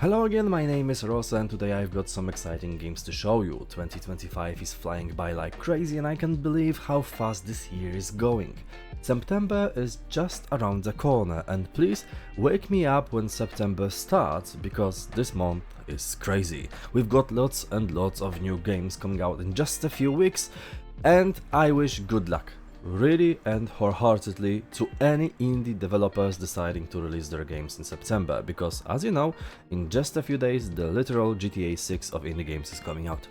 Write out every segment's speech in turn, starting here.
Hello again, my name is Rosso and today I've got some exciting games to show you. 2025 is flying by like crazy and I can't believe how fast this year is going. September is just around the corner and please wake me up when September starts because this month is crazy. We've got lots and lots of new games coming out in just a few weeks and I wish good luck, really and wholeheartedly, to any indie developers deciding to release their games in September, because as you know, in just a few days the literal GTA 6 of indie games is coming out.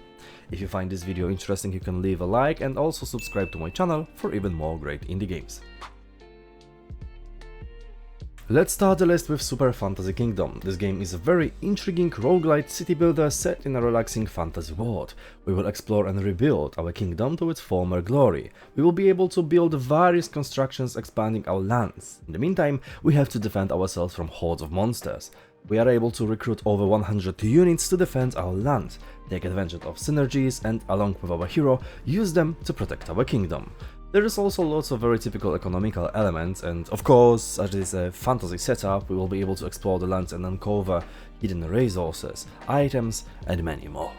If you find this video interesting, you can leave a like and also subscribe to my channel for even more great indie games. Let's start the list with Super Fantasy Kingdom. This game is a very intriguing roguelite city builder set in a relaxing fantasy world. We will explore and rebuild our kingdom to its former glory. We will be able to build various constructions expanding our lands. In the meantime, we have to defend ourselves from hordes of monsters. We are able to recruit over 100 units to defend our land, take advantage of synergies and, along with our hero, use them to protect our kingdom. There is also lots of very typical economical elements and, of course, as it is a fantasy setup, we will be able to explore the lands and uncover hidden resources, items and many more.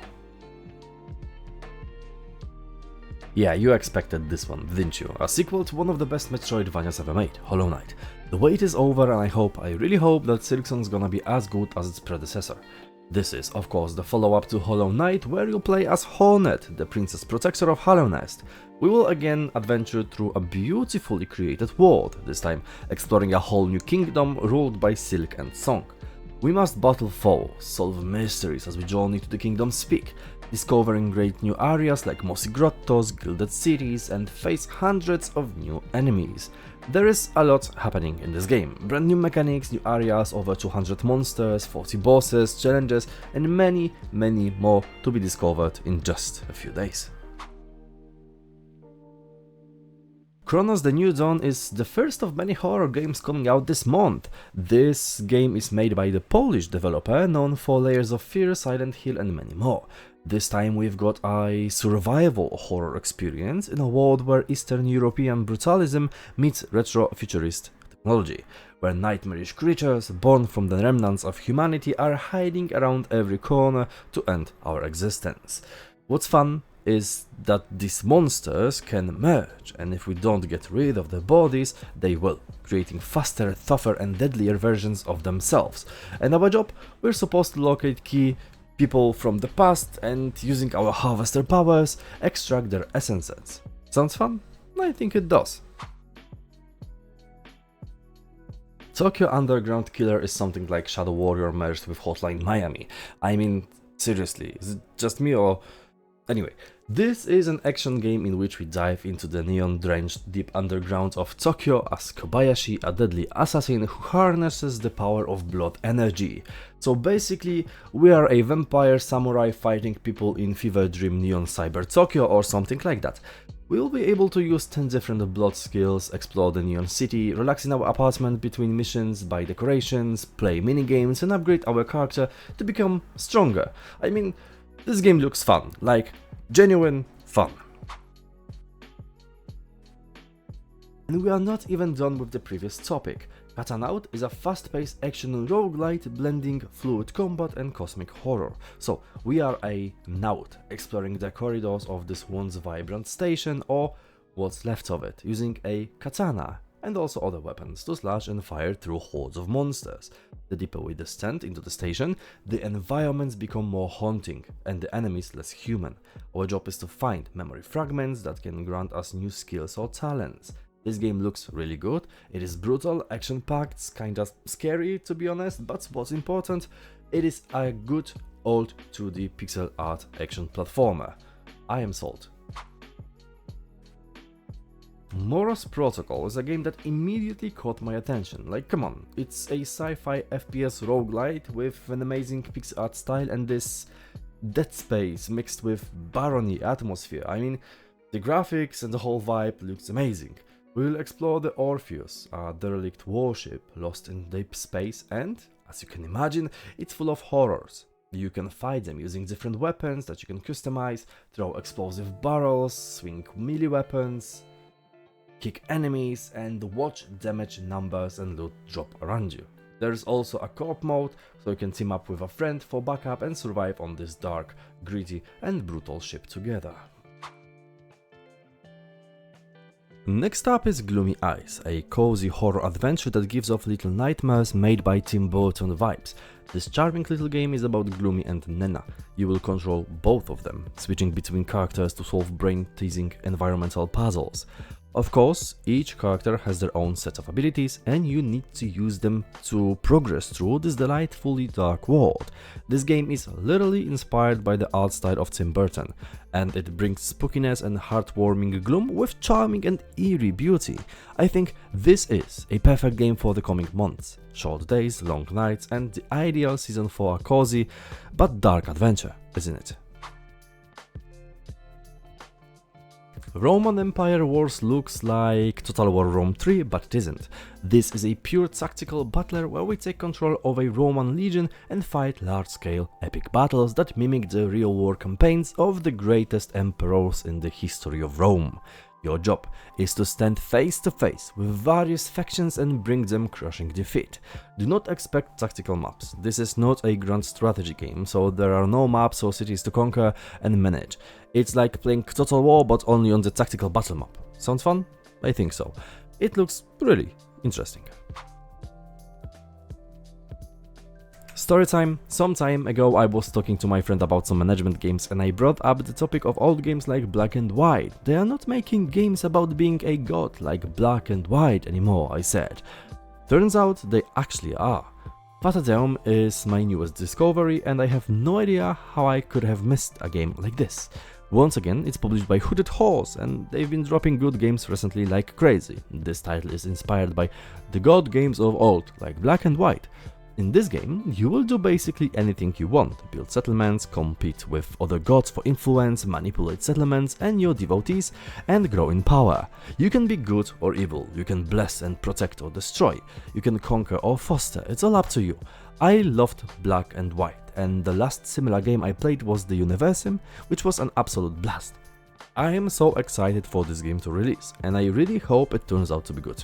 Yeah, you expected this one, didn't you? A sequel to one of the best Metroidvanias ever made, Hollow Knight. The wait is over and I really hope that Silksong's gonna be as good as its predecessor. This is, of course, the follow-up to Hollow Knight, where you'll play as Hornet, the princess protector of Hallownest. We will again adventure through a beautifully created world, this time exploring a whole new kingdom ruled by Silk and Song. We must battle foes, solve mysteries as we journey to the kingdom's peak, discovering great new areas like mossy grottos, gilded cities, and face hundreds of new enemies. There is a lot happening in this game. Brand new mechanics, new areas, over 200 monsters, 40 bosses, challenges, and many more to be discovered in just a few days. Cronos: The New Dawn is the first of many horror games coming out this month. This game is made by the Polish developer known for Layers of Fear, Silent Hill and many more. This time we've got a survival horror experience in a world where Eastern European brutalism meets retro-futurist technology, where nightmarish creatures born from the remnants of humanity are hiding around every corner to end our existence. What's fun is that these monsters can merge, and if we don't get rid of their bodies, they will, creating faster, tougher and deadlier versions of themselves. And our job, we're supposed to locate key people from the past and, using our harvester powers, extract their essences. Sounds fun? I think it does. Tokyo Underground Killer is something like Shadow Warrior merged with Hotline Miami. I mean, seriously, is it just me or... Anyway, this is an action game in which we dive into the neon-drenched deep underground of Tokyo as Kobayashi, a deadly assassin who harnesses the power of blood energy. So basically, we are a vampire samurai fighting people in fever dream neon cyber Tokyo or something like that. We will be able to use 10 different blood skills, explore the neon city, relax in our apartment between missions, buy decorations, play minigames and upgrade our character to become stronger. I mean, this game looks fun, like genuine fun. And we are not even done with the previous topic. Katanaut is a fast-paced action roguelite blending fluid combat and cosmic horror. So we are a Naut, exploring the corridors of this once vibrant station, or what's left of it, using a katana and also other weapons to slash and fire through hordes of monsters. The deeper we descend into the station, the environments become more haunting and the enemies less human. Our job is to find memory fragments that can grant us new skills or talents. This game looks really good, it is brutal, action-packed, kinda scary to be honest, but what's important, it is a good old 2D pixel art action platformer. I am sold. Moros Protocol is a game that immediately caught my attention. Like, come on, it's a sci-fi FPS roguelite with an amazing pixel art style and this Dead Space mixed with barony atmosphere. I mean, the graphics and the whole vibe looks amazing. We will explore the Orpheus, a derelict warship lost in deep space and, as you can imagine, it's full of horrors. You can fight them using different weapons that you can customize, throw explosive barrels, swing melee weapons, kick enemies and watch damage numbers and loot drop around you. There's also a co-op mode, so you can team up with a friend for backup and survive on this dark, gritty and brutal ship together. Next up is Gloomy Eyes, a cozy horror adventure that gives off little nightmares made by Tim Burton vibes. This charming little game is about Gloomy and Nena. You will control both of them, switching between characters to solve brain-teasing environmental puzzles. Of course, each character has their own set of abilities and you need to use them to progress through this delightfully dark world. This game is literally inspired by the art style of Tim Burton, and it brings spookiness and heartwarming gloom with charming and eerie beauty. I think this is a perfect game for the coming months. Short days, long nights, and the ideal season for a cozy but dark adventure, isn't it? Roman Empire Wars looks like Total War Rome 3, but it isn't. This is a pure tactical battler where we take control of a Roman legion and fight large-scale epic battles that mimic the real war campaigns of the greatest emperors in the history of Rome. Your job is to stand face to face with various factions and bring them crushing defeat. Do not expect tactical maps. This is not a grand strategy game, so there are no maps or cities to conquer and manage. It's like playing Total War but only on the tactical battle map. Sounds fun? I think so. It looks really interesting. Storytime. Some time ago I was talking to my friend about some management games and I brought up the topic of old games like Black and White. They are not making games about being a god like Black and White anymore, I said. Turns out they actually are. Fata Deum is my newest discovery and I have no idea how I could have missed a game like this. Once again, it's published by Hooded Horse and they've been dropping good games recently like crazy. This title is inspired by the god games of old like Black and White. In this game, you will do basically anything you want, build settlements, compete with other gods for influence, manipulate settlements and your devotees, and grow in power. You can be good or evil, you can bless and protect or destroy, you can conquer or foster, it's all up to you. I loved Black and White, and the last similar game I played was the Universum, which was an absolute blast. I am so excited for this game to release, and I really hope it turns out to be good.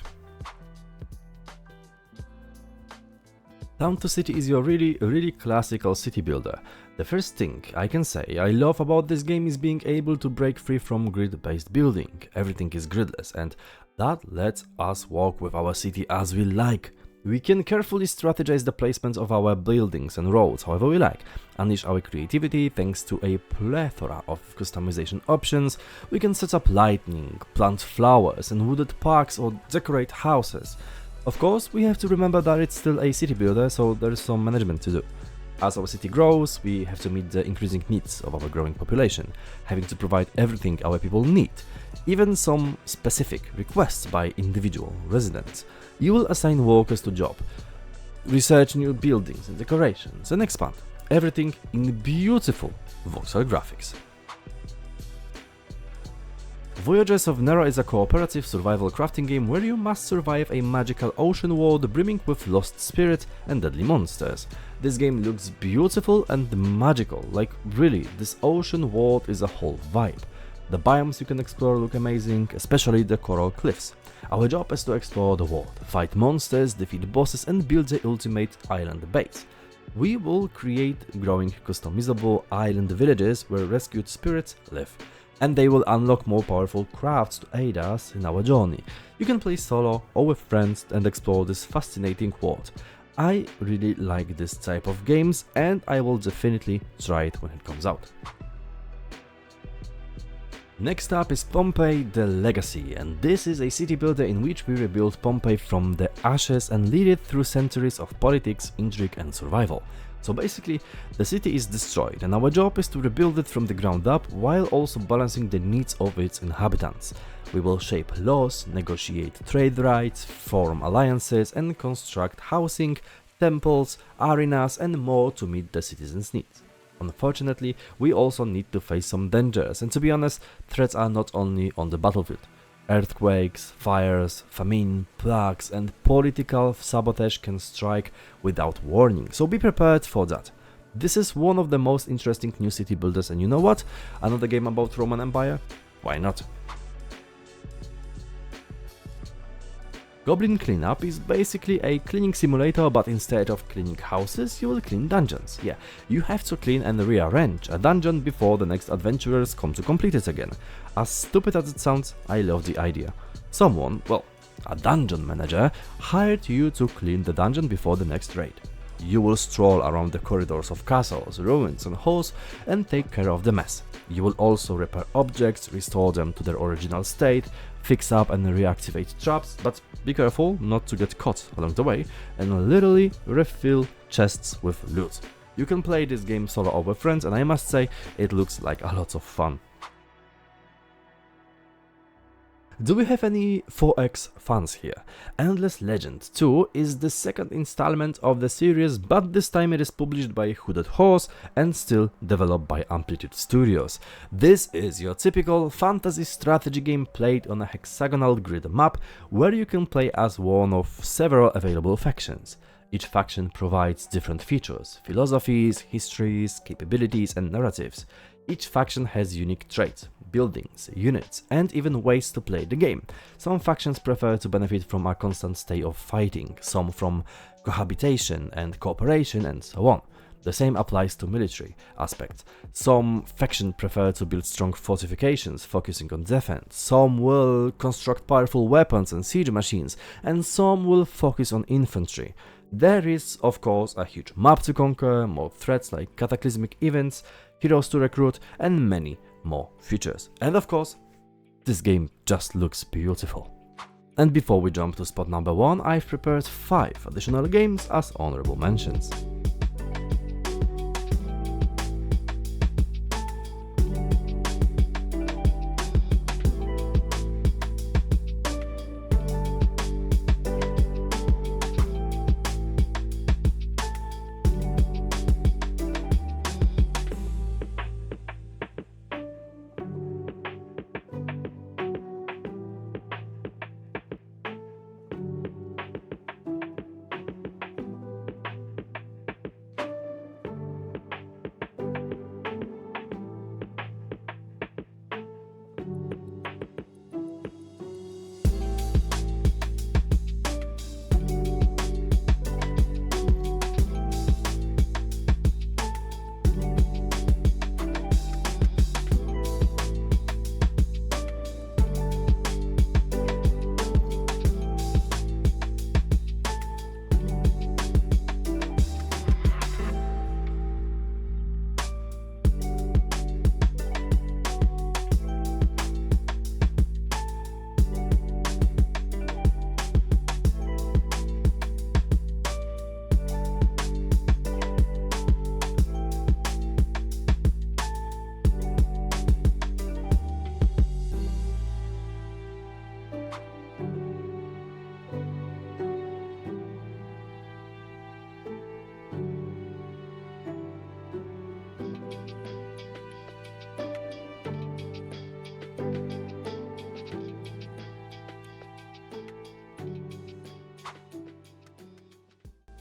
Town to City is your really classical city builder. The first thing I can say I love about this game is being able to break free from grid-based building. Everything is gridless and that lets us walk with our city as we like. We can carefully strategize the placement of our buildings and roads however we like, unleash our creativity thanks to a plethora of customization options. We can set up lighting, plant flowers and wooded parks or decorate houses. Of course, we have to remember that it's still a city builder, so there is some management to do. As our city grows, we have to meet the increasing needs of our growing population, having to provide everything our people need, even some specific requests by individual residents. You will assign workers to job, research new buildings and decorations, and expand everything in beautiful voxel graphics. Voyagers of Nera is a cooperative survival crafting game where you must survive a magical ocean world brimming with lost spirits and deadly monsters. This game looks beautiful and magical, like really, this ocean world is a whole vibe. The biomes you can explore look amazing, especially the coral cliffs. Our job is to explore the world, fight monsters, defeat bosses and build the ultimate island base. We will create growing customizable island villages where rescued spirits live, and they will unlock more powerful crafts to aid us in our journey. You can play solo or with friends and explore this fascinating world. I really like this type of games and I will definitely try it when it comes out. Next up is Pompeii the Legacy, and this is a city builder in which we rebuild Pompeii from the ashes and lead it through centuries of politics, intrigue and survival. So basically, the city is destroyed and our job is to rebuild it from the ground up while also balancing the needs of its inhabitants. We will shape laws, negotiate trade rights, form alliances and construct housing, temples, arenas and more to meet the citizens' needs. Unfortunately, we also need to face some dangers, and to be honest, threats are not only on the battlefield. Earthquakes, fires, famine, plagues and political sabotage can strike without warning, so be prepared for that. This is one of the most interesting new city builders, and you know what? Another game about Roman Empire? Why not? Goblin Cleanup is basically a cleaning simulator, but instead of cleaning houses, you will clean dungeons. Yeah, you have to clean and rearrange a dungeon before the next adventurers come to complete it again. As stupid as it sounds, I love the idea. Someone, well, a dungeon manager, hired you to clean the dungeon before the next raid. You will stroll around the corridors of castles, ruins and halls and take care of the mess. You will also repair objects, restore them to their original state, fix up and reactivate traps, but be careful not to get caught along the way, and literally refill chests with loot. You can play this game solo or with friends, and I must say, it looks like a lot of fun. Do we have any 4X fans here? Endless Legend 2 is the second installment of the series, but this time it is published by Hooded Horse and still developed by Amplitude Studios. This is your typical fantasy strategy game played on a hexagonal grid map where you can play as one of several available factions. Each faction provides different features, philosophies, histories, capabilities and narratives. Each faction has unique traits, buildings, units, and even ways to play the game. Some factions prefer to benefit from a constant state of fighting, some from cohabitation and cooperation, and so on. The same applies to military aspects. Some factions prefer to build strong fortifications, focusing on defense. Some will construct powerful weapons and siege machines, and some will focus on infantry. There is, of course, a huge map to conquer, more threats like cataclysmic events, heroes to recruit, and many more features. And of course, this game just looks beautiful. And before we jump to spot number 1, I've prepared 5 additional games as honorable mentions.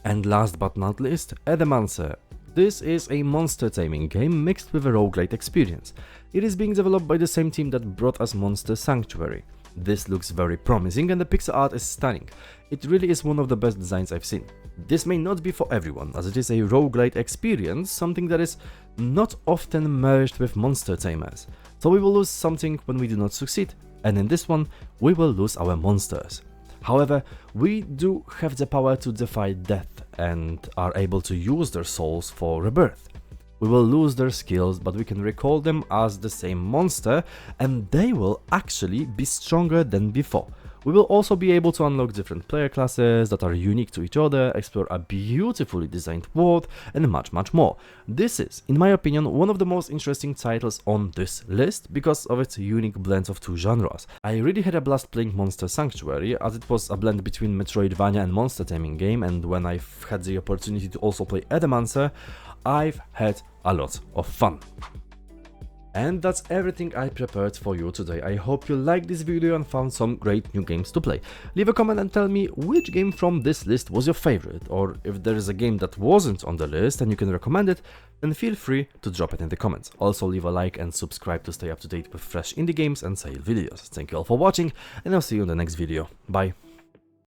And last but not least, Aethermancer. This is a monster taming game mixed with a roguelite experience. It is being developed by the same team that brought us Monster Sanctuary. This looks very promising and the pixel art is stunning. It really is one of the best designs I've seen. This may not be for everyone, as it is a roguelite experience, something that is not often merged with monster tamers. So we will lose something when we do not succeed, and in this one, we will lose our monsters. However, we do have the power to defy death and are able to use their souls for rebirth. We will lose their skills, but we can recall them as the same monster, and they will actually be stronger than before. We will also be able to unlock different player classes that are unique to each other, explore a beautifully designed world, and much more. This is, in my opinion, one of the most interesting titles on this list because of its unique blend of two genres. I really had a blast playing Monster Sanctuary, as it was a blend between Metroidvania and monster taming game, and when I've had the opportunity to also play Aethermancer, I've had a lot of fun. And that's everything I prepared for you today. I hope you liked this video and found some great new games to play. Leave a comment and tell me which game from this list was your favorite, or if there is a game that wasn't on the list and you can recommend it, then feel free to drop it in the comments. Also leave a like and subscribe to stay up to date with fresh indie games and sale videos. Thank you all for watching, and I'll see you in the next video. Bye!